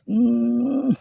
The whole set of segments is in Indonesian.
Hmm.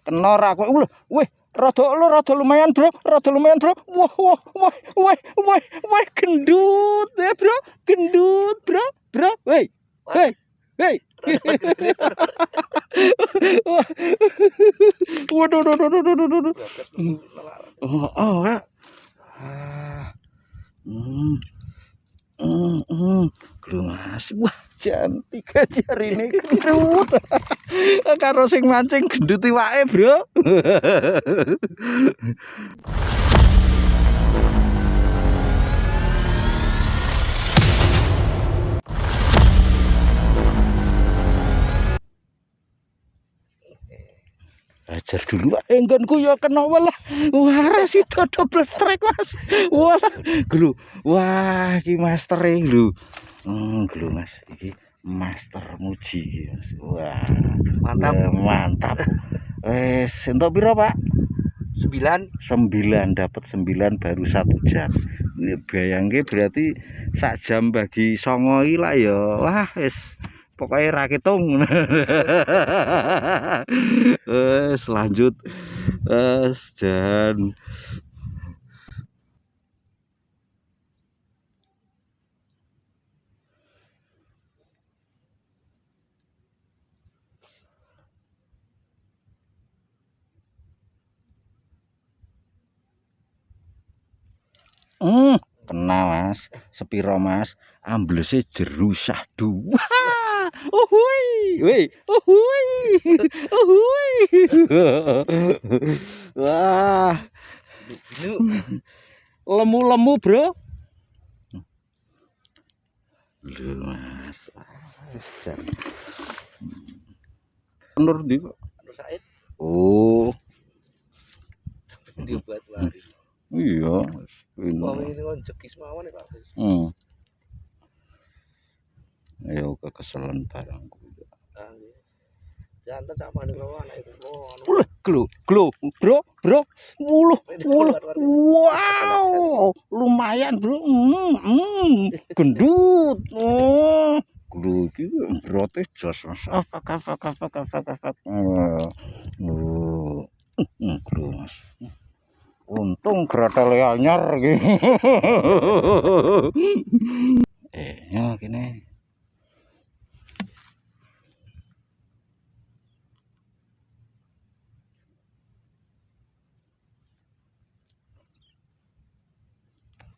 Kena ra kowe. Wih, rada lumayan, Bro. Rada lumayan, Bro. Wah, gendut ya, Bro. Gendut, Bro. Bro, woi. Hei. Hei. Waduh. Oh, Kak. Mas. Wah, cantik aja hari ini gendut. Karo sing mancing gendut iwake, Bro. Ajar dulu enggonku ya kena walah. Wah, rasida double strike, Mas. Walah, glu. Wah, iki mastering lho. Glu, Mas. Iki master muji, Mas. Wah, mantap. Wes, entuk piro, Pak? 9 dapat 9 baru 1 jam. Ini bayangke berarti sak jam bagi 9 lah ya. Wah, wis pokoknya ra ketung. Lanjut dan kena, Mas. Sepiro, Mas? Amblese jeru syahdu. Wah! Uhui. Wah. Lemu-lemu, Bro. Lho, Mas. Nur ndi, Pak? Nur Said. Oh. Dia buat lari. Iya, wong ini kon jekis mawon Pak. Ayo kekeselan barangku. Jantan sama ning lawan anake kula. Glo, Bro. Wuluh. Wow, lumayan, Bro. Gendut. Oh, glo iki brote jos, Mas. Apa. Glo, Mas. Untung gratel anyar iki. Ya kene.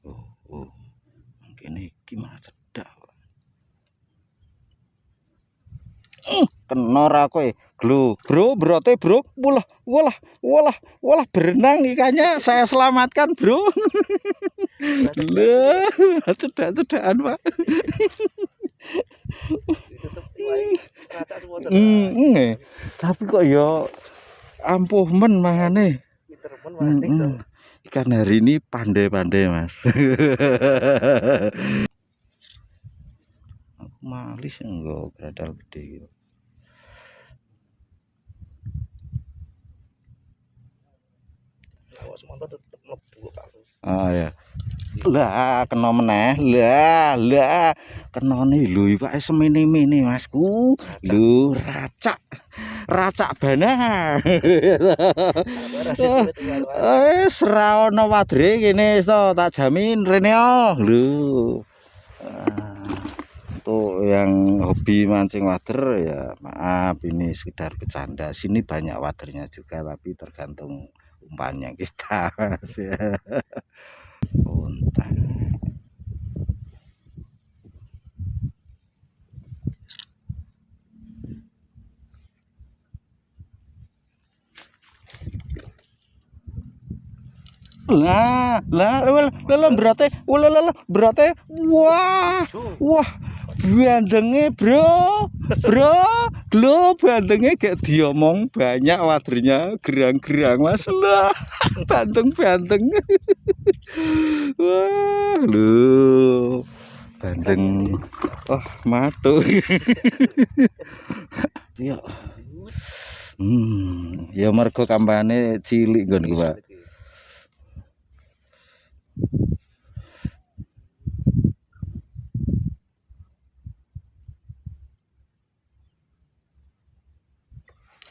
Oh. Kene iki malah cedak. Kena ra kowe. Glo, Bro, brote, Bro. Walah, berenang ikannya saya selamatkan, Bro. Lah, cedak-cedakan, Pak. Tapi kok ya ampuh men mangane. Ikan hari ini pandai-pandai, Mas. Aku malis enggak gradal gede gitu. Oh ya. Lah kena meneh. Lah. Kenane lho iwake semene-mene, Masku. Lho, racak bana. Ra ono wadre kene to, tak jamin rene lho. Untuk yang hobi mancing wader ya maaf, ini sekedar bercanda. Sini banyak wadernya juga, tapi tergantung umpannya kita, Mas, ya. Unta. Lah, berate. Wah, bandenge, Bro. Glo bandenge gak diomong banyak wadernya, gerang-gerang, Mas. Lah, banteng. Wah, lho. Bandeng. Oh, matu. Ya. Ya mergo kampane cilik nggonku, Pak.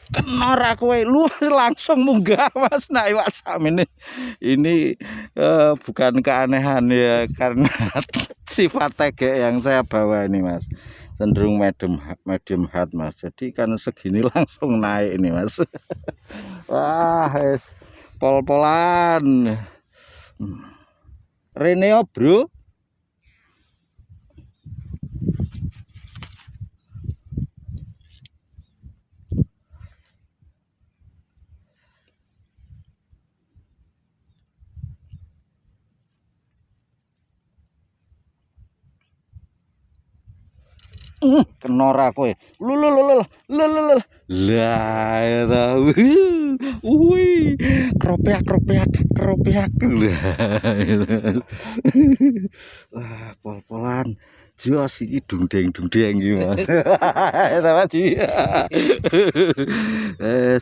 Kena ra kowe lu langsung munggah Mas nak iwak sam ini bukan keanehan ya karena sifat tege yang saya bawa ini Mas cenderung medium hard Mas jadi kan segini langsung naik ini Mas. Wah es pol-polan Reneo bro. Kena ra kowe. Lah ya tahu. Wih, kropeak. Wah, pol-polan. Jos iki dungdeng iki, Mas. Eta Mas.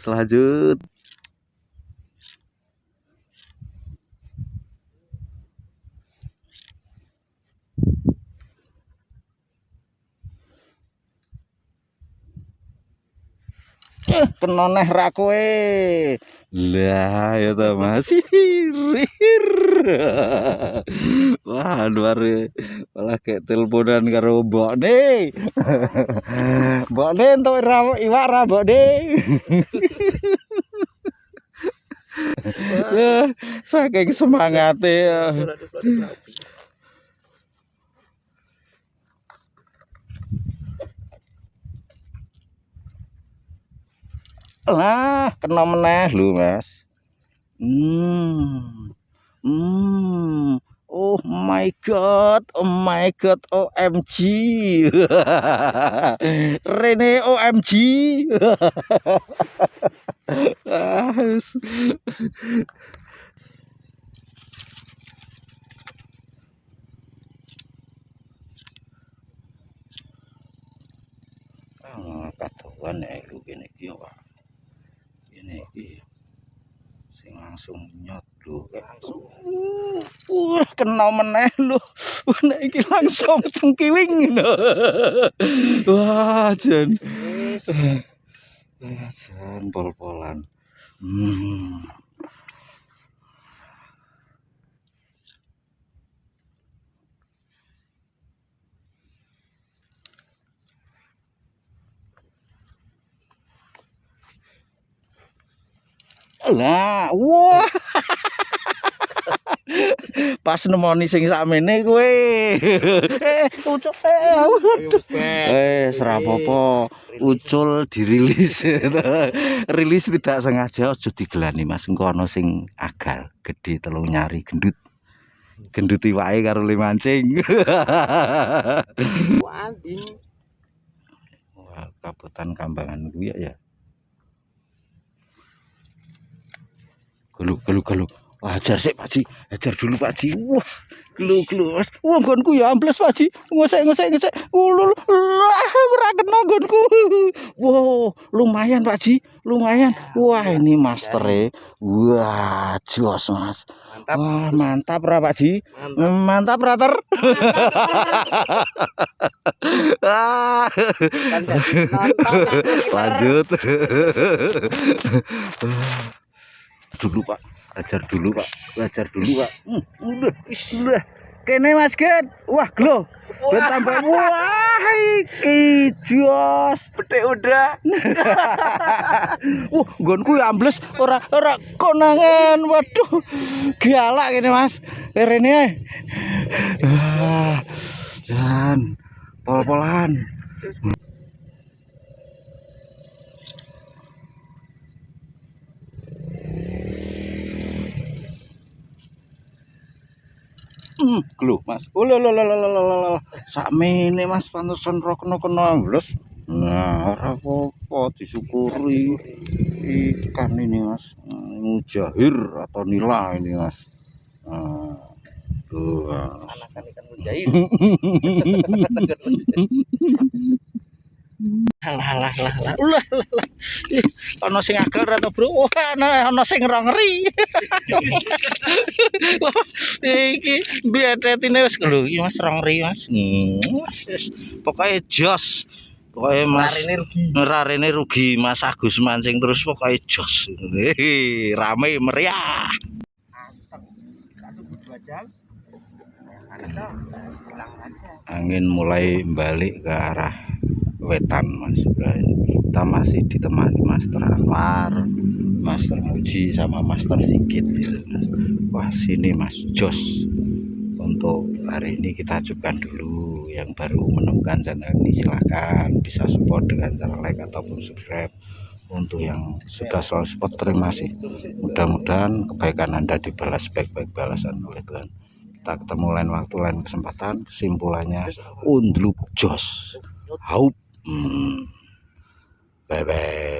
Selanjut. Kena neh ra kowe. Lah ya ta Mas. Wah, luar malah kayak teleponan karo mbokne. Mbokne entuk iwak ra mbokne. Saking semangate. Lah, kena meneh lho, Mas. Oh my god, OMG. Rene OMG. Katahuan ya lu gini iki Pak. Ini iki sing langsung nyot lho langsung. Kena meneh lho. Nek iki langsung cengkiwing lho. Wah, jan. Jan pol-polan. Lah, wah. Pas nemoni sing sakmene kowe. Ucul. Serapopo. Ucul dirilis. Rilis tidak sengaja aja digelani Mas. Engko ana sing agal, gede telung nyari gendut. Gendut iwake karo le mancing. Wah, Kabupaten Kambangan kuwi ya. Gelu. Ajar sik Pak Ji. Ajar dulu Pak Ji. Wah, gelu Mas. Wah, nggonku ya ambles Pak Ji. Ngosek. Ora kena nggonku. Wow, lumayan Pak Ji. Lumayan. Wah, ini mastere. Wah, jos Mas. Mantap. Wah, mantap ra Pak Ji. Mantap rater. Lanjut. Dulu Pak. Ajar dulu Pak. Udah. Kene Mas Get. Wah, gelo. Tambah wah iki jos. Bedhek udah. Nggonku ya ambles ora konangan. Waduh. Galak kene Mas. Rene. Jan pol-polan. Gelo Mas. Sakmene Mas pantesan ro kena ambles. Nah, ora apa-apa disyukuri. Ikan ini Mas. Mujahir atau nila ini Mas. Tuh. Anakan ikan mujahir. Alah lah lah ulah lah. Ana sing agel ra to, Bro. Wah, ana sing ngeri. Wah, iki biadetine wis lho, iki Mas ngeri, Mas. Wis pokoke jos. Pokoke Mas rarene rugi Mas Agus mancing terus pokoke jos. Rame meriah. Angin mulai balik ke arah wetan, Mas. Kita masih ditemani Master Anwar, Master Muji sama Master Sigit gitu, Mas. Wah, sini Mas jos. Untuk hari ini kita ajukan dulu. Yang baru menemukan channel ini silahkan bisa support dengan cara like ataupun subscribe. Untuk yang sudah selalu support terima kasih. Mudah-mudahan kebaikan Anda dibalas baik-baik balasan oleh Tuhan. Kita ketemu lain waktu, lain kesempatan. Kesimpulannya undlup jos haup. Bye bye.